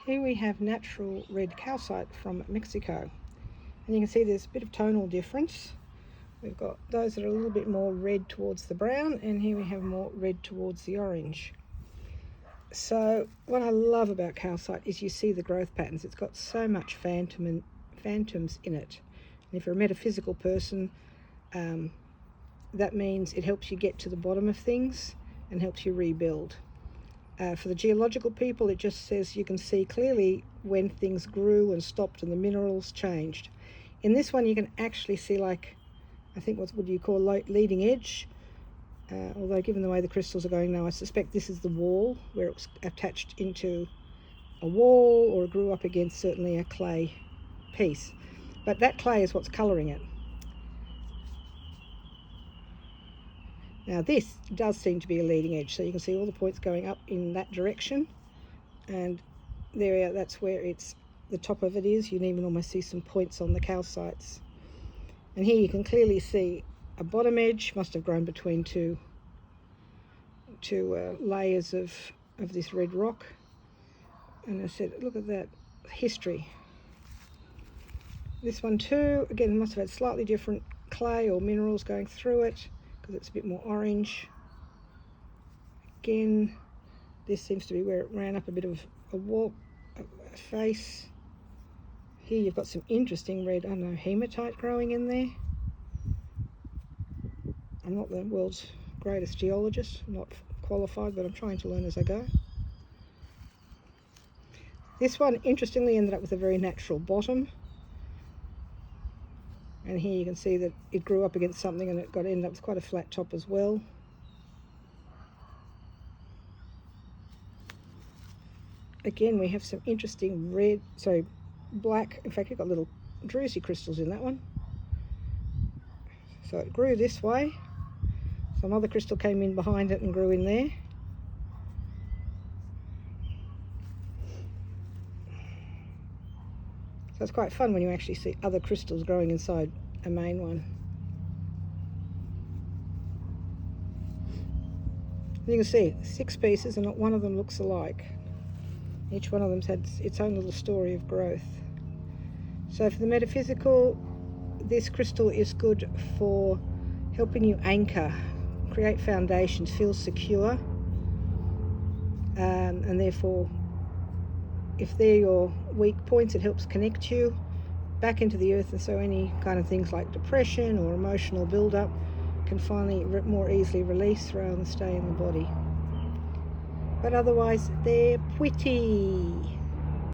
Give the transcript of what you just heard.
Here we have natural red calcite from Mexico. And you can see there's a bit of tonal difference. We've got those that are a little bit more red towards the brown, and here we have more red towards the orange. So what I love about calcite is you see the growth patterns. It's got so much phantoms in it. And if you're a metaphysical person, that means it helps you get to the bottom of things and helps you rebuild. For the geological people, it just says you can see clearly when things grew and stopped and the minerals changed. In this one, you can actually see, like, I think what you call leading edge. Although given the way the crystals are going now, I suspect this is the wall, where it was attached into a wall or it grew up against certainly a clay piece. But that clay is what's colouring it. Now this does seem to be a leading edge, so you can see all the points going up in that direction, and there, that's where it's the top of it is. You can even almost see some points on the calcites. And here you can clearly see a bottom edge must have grown between two layers of this red rock. And I said, look at that history. This one too, again, must have had slightly different clay or minerals going through it, because it's a bit more orange. Again, this seems to be where it ran up a bit of a face. Here you've got some interesting red, I don't know, hematite growing in there. I'm not the world's greatest geologist, I'm not qualified, but I'm trying to learn as I go. This one, interestingly, ended up with a very natural bottom. And here you can see that it grew up against something and it ended up with quite a flat top as well. Again, we have some interesting black, in fact, you've got little druzy crystals in that one. So it grew this way. Some other crystal came in behind it and grew in there. So it's quite fun when you actually see other crystals growing inside a main one. You can see 6 pieces and not one of them looks alike. Each one of them's had its own little story of growth. So for the metaphysical, this crystal is good for helping you anchor, create foundations, feel secure, and therefore if they're your weak points, it helps connect you back into the earth, and so any kind of things like depression or emotional build-up can finally more easily release rather than stay in the body. But otherwise, they're pretty.